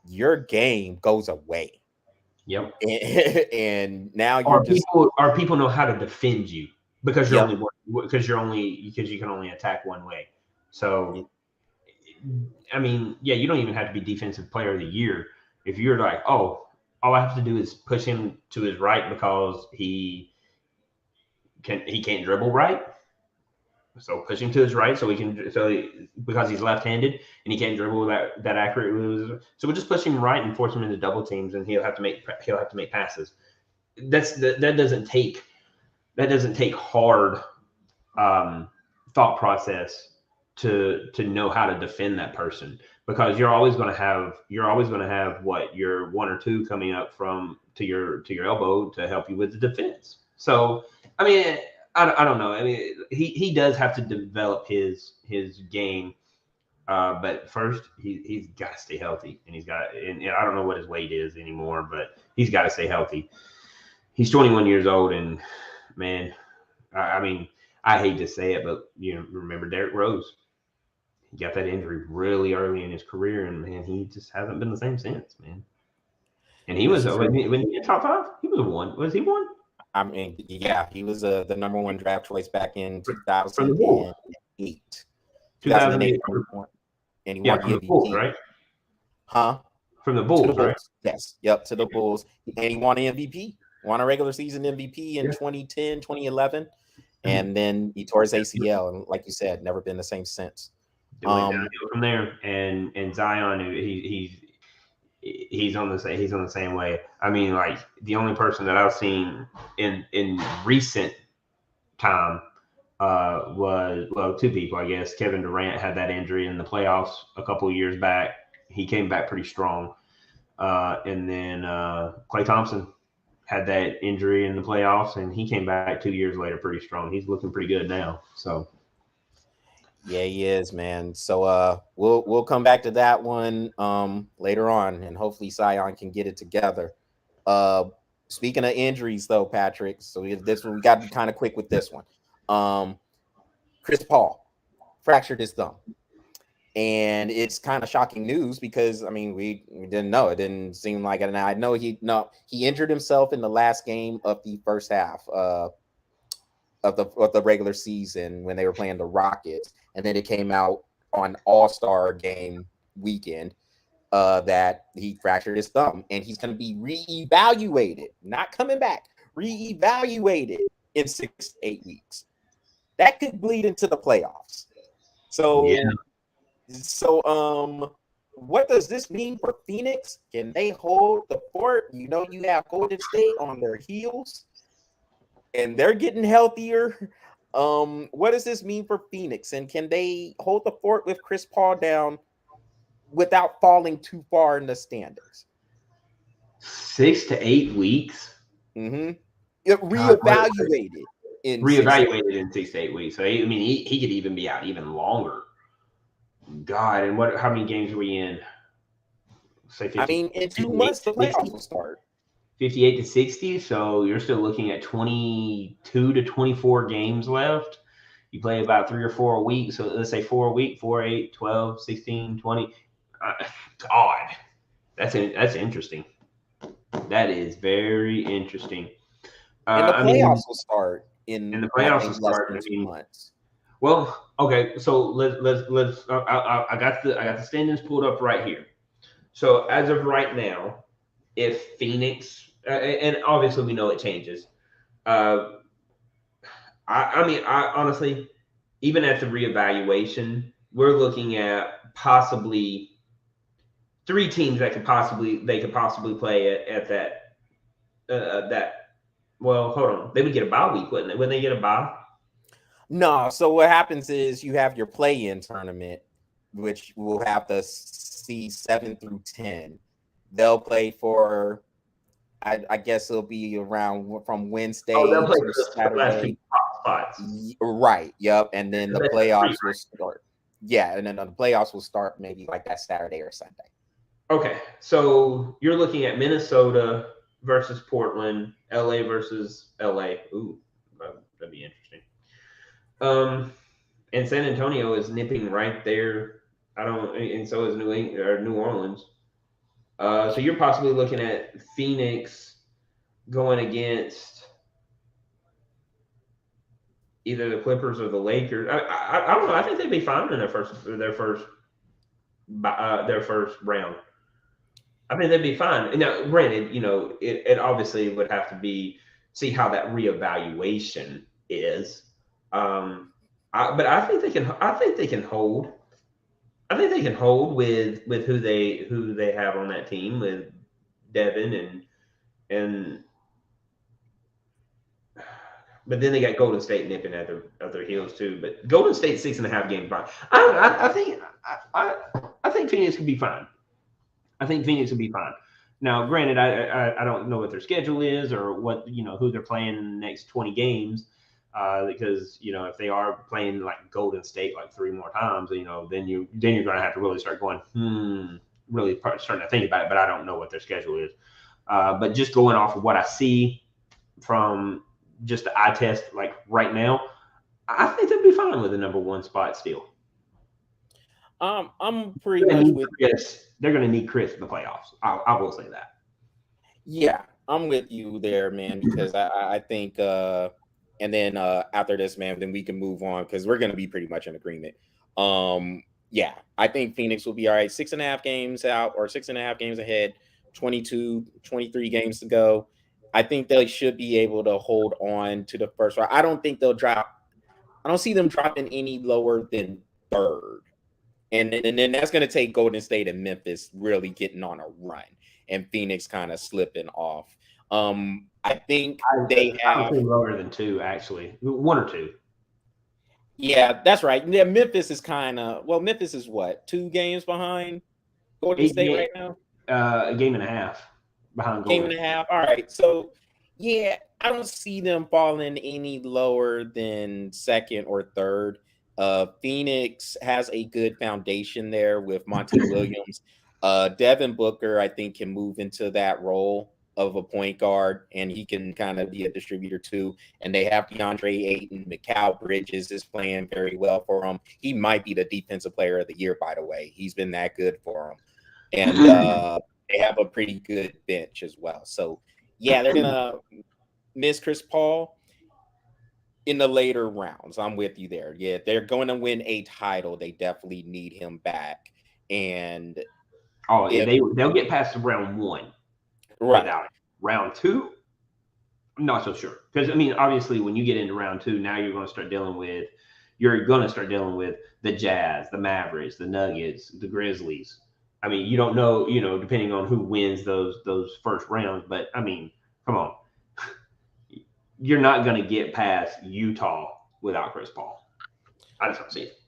your game goes away. Yep. And now people know how to defend you because you can only attack one way. So, I mean, you don't even have to be defensive player of the year. If you're like, all I have to do is push him to his right because he can't dribble right. So push him to his right because he's left-handed and he can't dribble that accurately. So we'll just push him right and force him into double teams, and he'll have to make passes. That doesn't take hard thought process to know how to defend that person, because you're always going to have your one or two coming up to your elbow to help you with the defense. So I mean, I don't know. I mean, he does have to develop his game, but first he's got to stay healthy, and I don't know what his weight is anymore, but he's got to stay healthy. He's 21 years old, and man, I mean, I hate to say it, but remember Derrick Rose? He got that injury really early in his career, and man, he just hasn't been the same since, man. And he was when he in top 5, he was a 1. Was he 1? I mean, yeah, he was the number 1 draft choice back in From the Bulls. 2008. 2008. And he Yeah, won from the the MVP. Bulls, right? Huh? From the Bulls, right? Yes. Yep, to the Bulls. And he won an MVP. Won a regular season MVP in 2010, 2011. And then he tore his ACL. And like you said, never been the same since. It went downhill from there. And Zion, he's on the same way. I mean, like, the only person that I've seen in recent time was, well, 2 people, I guess. Kevin Durant had that injury in the playoffs a couple of years back. He came back pretty strong. And then Klay Thompson had that injury in the playoffs, and he came back 2 years later pretty strong. He's looking pretty good now. So yeah, he is, man. So we'll come back to that one later on, and hopefully Zion can get it together. Speaking of injuries, though, Patrick, so this one we got to be kind of quick with this one. Chris Paul fractured his thumb. And it's kind of shocking news because, I mean, we didn't know. It didn't seem like it. And I know he injured himself in the last game of the first half of the regular season when they were playing the Rockets. And then it came out on All-Star game weekend that he fractured his thumb. And he's going to be reevaluated, not coming back, reevaluated in 6 to 8 weeks. That could bleed into the playoffs. So, yeah. So, what does this mean for Phoenix? Can they hold the fort? You know, you have Golden State on their heels, and they're getting healthier. What does this mean for Phoenix? And can they hold the fort with Chris Paul down without falling too far in the standings? 6 to 8 weeks. Mm-hmm. Reevaluated in 6 to 8 weeks. So I mean, he could even be out even longer. God, and how many games are we in? Say 50, I mean, in 2 months the playoffs will start. 58 to 60, so you're still looking at 22 to 24 games left. You play about 3 or 4 a week, so let's say 4 a week, 4, 8, 12, 16, 20. God, that's interesting. That is very interesting. And the playoffs will start in the playoffs will start in 2 months. Well, okay, so let's. I got the standings pulled up right here. So as of right now, if Phoenix, and obviously we know it changes. I mean, honestly, even at the reevaluation, we're looking at possibly 3 teams that could possibly play at that. Well, hold on, they would get a bye week, wouldn't they? Wouldn't they get a bye? No, so what happens is you have your play-in tournament, which will have the seeds 7 through 10. They'll play for, I guess it'll be around from Wednesday to Saturday. Right, yep. And then the playoffs will start. Yeah, and then the playoffs will start maybe like that Saturday or Sunday. Okay, so you're looking at Minnesota versus Portland, LA versus LA. Ooh, that'd be interesting. And San Antonio is nipping right there. And so is New Orleans. So you're possibly looking at Phoenix going against either the Clippers or the Lakers. I don't know. I think they'd be fine in their first round. I think they'd be fine. Now, granted, it obviously would have to see how that reevaluation is. But I think they can. I think they can hold. I think they can hold with who they have on that team with Devin and. But then they got Golden State nipping at their heels too. But Golden State 6.5 games behind. I think Phoenix could be fine. I think Phoenix will be fine. Now, granted, I don't know what their schedule is or what who they're playing in the next 20 games. Because if they are playing like Golden State like 3 more times, then you're going to have to really start going, really starting to think about it. But I don't know what their schedule is. But just going off of what I see from just the eye test, like right now, I think they'll be fine with the number 1 spot still. I'm pretty much with Chris. They're going to need Chris in the playoffs. I will say that. Yeah, I'm with you there, man, because I think and then after this, man, then we can move on because we're gonna be pretty much in agreement. Yeah, I think Phoenix will be all right. 6.5 games out or 6.5 games ahead, 22, 23 games to go. I think they should be able to hold on to the first round. I don't think they'll drop. I don't see them dropping any lower than third. And then that's going to take Golden State and Memphis really getting on a run and Phoenix kind of slipping off. I think they have lower than 2, actually. 1 or 2. Yeah, that's right. Yeah, Memphis is Memphis is what, 2 games behind Golden State right now? A game and a half behind Golden. Game and a half. All right. So yeah, I don't see them falling any lower than second or third. Phoenix has a good foundation there with Monty Williams. Devin Booker, I think, can move into that role of a point guard, and he can kind of be a distributor too. And they have DeAndre Ayton. Mikal Bridges is playing very well for him. He might be the defensive player of the year, by the way. He's been that good for him. And they have a pretty good bench as well. So, yeah, they're going to miss Chris Paul in the later rounds. I'm with you there. Yeah, they're going to win a title. They definitely need him back. And they'll get past round 1. Right. Without it. Round 2, I'm not so sure. Because, I mean, obviously, when you get into round 2, now you're going to start dealing with the Jazz, the Mavericks, the Nuggets, the Grizzlies. I mean, you don't know, depending on who wins those first rounds. But, I mean, come on. You're not going to get past Utah without Chris Paul. I just don't see it.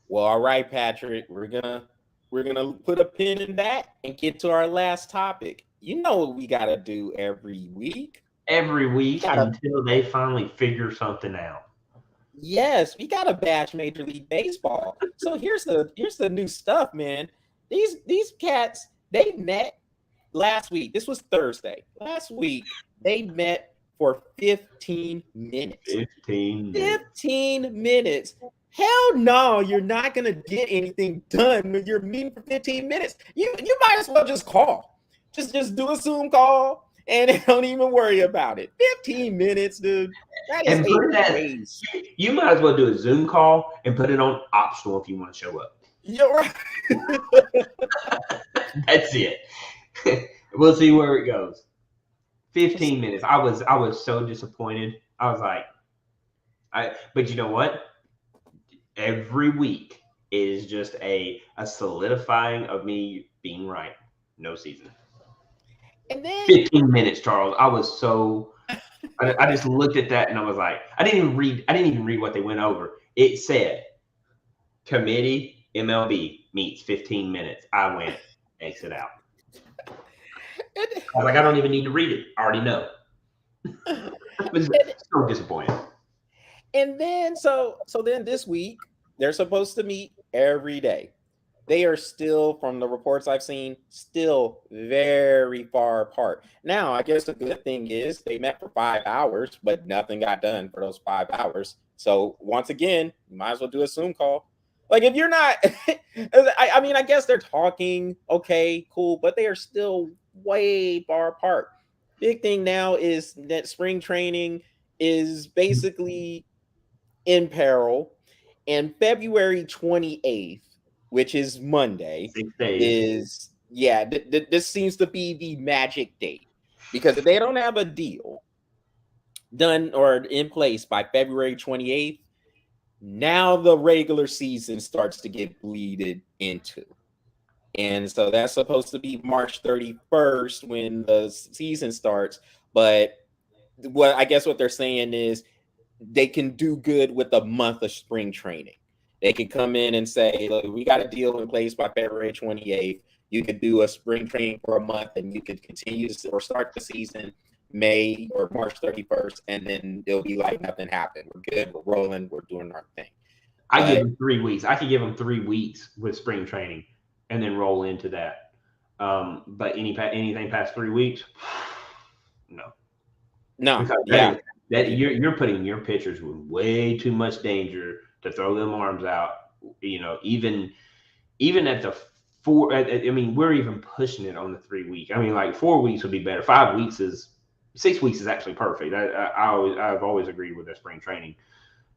Well, all right, Patrick. We're gonna put a pin in that and get to our last topic. You know what we gotta do every week. Until they finally figure something out. Yes, we gotta bash Major League Baseball. So here's the new stuff, man. These cats, they met last week. This was Thursday. Last week they met for 15 minutes. 15 minutes. Hell no, you're not going to get anything done when you're meeting for 15 minutes. You might as well just call. Just do a Zoom call and don't even worry about it. 15 minutes, dude. That is 8 days. You might as well do a Zoom call and put it on optional if you want to show up. You're right. That's it. We'll see where it goes. 15 minutes. I was so disappointed. I was like, but you know what? Every week is just a solidifying of me being right. No season. And then 15 minutes, Charles. I was so I just looked at that and I was like, I didn't even read what they went over. It said committee MLB meets 15 minutes. I went exit out. I was like, I don't even need to read it. I already know. It was so disappointing. And then so then this week they're supposed to meet every day. They are still, from the reports I've seen, still very far apart. Now, I guess the good thing is they met for 5 hours, but nothing got done for those 5 hours. So once again, you might as well do a Zoom call. Like if you're not, I mean, I guess they're talking, okay, cool, but they are still way far apart. Big thing now is that spring training is basically in peril. And February 28th, which is Monday, is this seems to be the magic date, because if they don't have a deal done or in place by February 28th, now the regular season starts to get bleeded into. And so that's supposed to be March 31st when the season starts. But what they're saying is they can do good with a month of spring training. They can come in and say, look, we got a deal in place by February 28th. You could do a spring training for a month and you could continue or start the season May or March 31st. And then it'll be like nothing happened. We're good. We're rolling. We're doing our thing. I give them 3 weeks. I could give them 3 weeks with spring training and then roll into that. But anything past 3 weeks, no. No. that you're putting your pitchers with way too much danger to throw them arms out. You know, even at the four. I mean, we're even pushing it on the 3 week. I mean, like 4 weeks would be better. 6 weeks is actually perfect. I've always agreed with that spring training.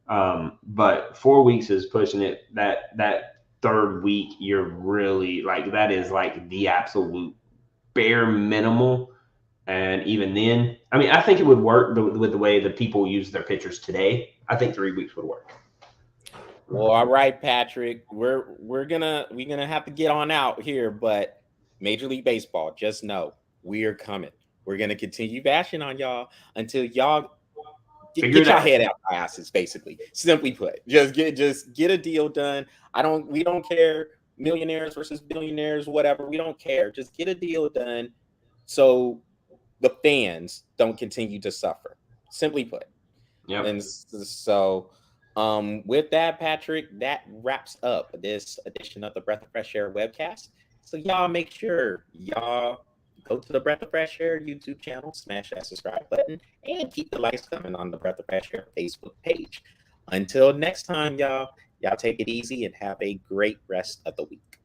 But 4 weeks is pushing it. That third week, you're really like, that is like the absolute bare minimal. And even then, I mean, I think it would work with the way that people use their pitchers today. I think 3 weeks would work. Well, all right, Patrick. We're gonna have to get on out here, but Major League Baseball, just know we're coming. We're gonna continue bashing on y'all until y'all get your head out my asses, basically. Simply put. Just get a deal done. We don't care, millionaires versus billionaires, whatever. We don't care. Just get a deal done so the fans don't continue to suffer. Simply put. Yeah. And so with that, Patrick, that wraps up this edition of the Breath of Fresh Air webcast. So y'all make sure y'all go to the Breath of Fresh Air YouTube channel, smash that subscribe button, and keep the likes coming on the Breath of Fresh Air Facebook page. Until next time, y'all take it easy and have a great rest of the week.